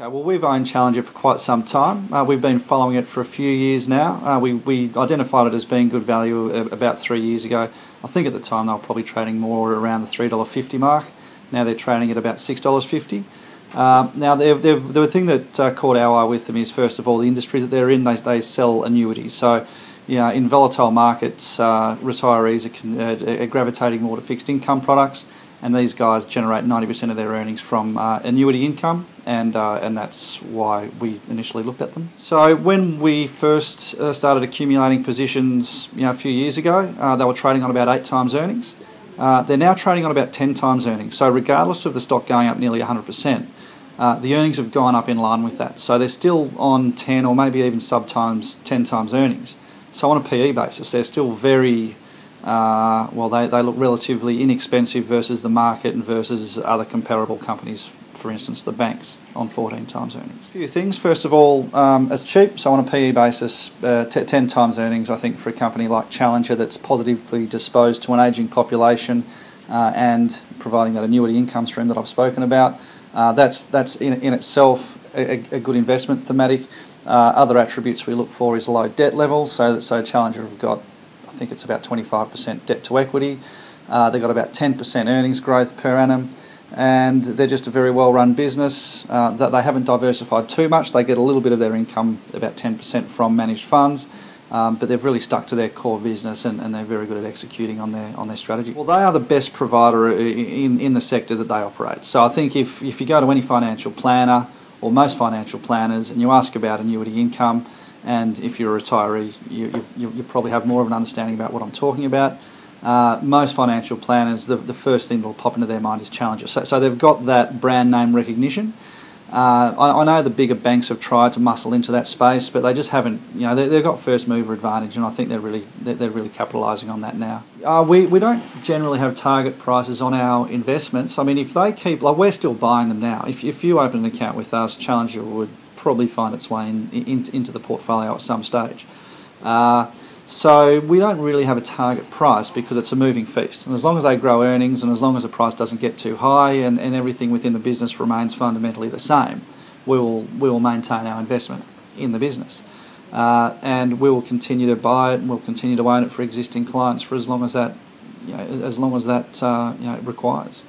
Okay, well, we've owned Challenger for quite some time. We've been following it for a few years now. We identified it as being good value about 3 years ago. I think at the time they were probably trading more around the $3.50 mark. Now they're trading at about $6.50. Now, the thing that caught our eye with them is, first of all, the industry that they're in. They sell annuities. So, in volatile markets, retirees are gravitating more to fixed income products, and these guys generate 90% of their earnings from annuity income, and that's why we initially looked at them. So when we first started accumulating positions, a few years ago, they were trading on about 8 times earnings. They're now trading on about 10 times earnings. So regardless of the stock going up nearly 100%, the earnings have gone up in line with that. So they're still on 10 or maybe even 10 times earnings. So on a PE basis, they're still very they look relatively inexpensive versus the market and versus other comparable companies, for instance the banks, on 14 times earnings. A few things. First of all, it's cheap, so on a PE basis, 10 times earnings, I think, for a company like Challenger that's positively disposed to an ageing population and providing that annuity income stream that I've spoken about, that's in itself a good investment thematic. Other attributes we look for is low debt levels, so Challenger have got, I think it's about 25% debt to equity. They've got about 10% earnings growth per annum, and they're just a very well run business. That they haven't diversified too much. They get a little bit of their income, about 10%, from managed funds, but they've really stuck to their core business, and they're very good at executing on their strategy. Well, they are the best provider in the sector that they operate. So I think if you go to any financial planner or most financial planners and you ask about annuity income, and if you're a retiree, you probably have more of an understanding about what I'm talking about. Most financial planners, the first thing that'll pop into their mind is Challenger. So they've got that brand name recognition. I know the bigger banks have tried to muscle into that space, but they just haven't. They've got first mover advantage, and I think they're really capitalising on that now. We don't generally have target prices on our investments. I mean, if they keep, we're still buying them now. If you open an account with us, Challenger would probably find its way into the portfolio at some stage. So we don't really have a target price because it's a moving feast, and as long as they grow earnings and as long as the price doesn't get too high and everything within the business remains fundamentally the same, we will maintain our investment in the business, and we will continue to buy it and we'll continue to own it for existing clients for as long as that requires.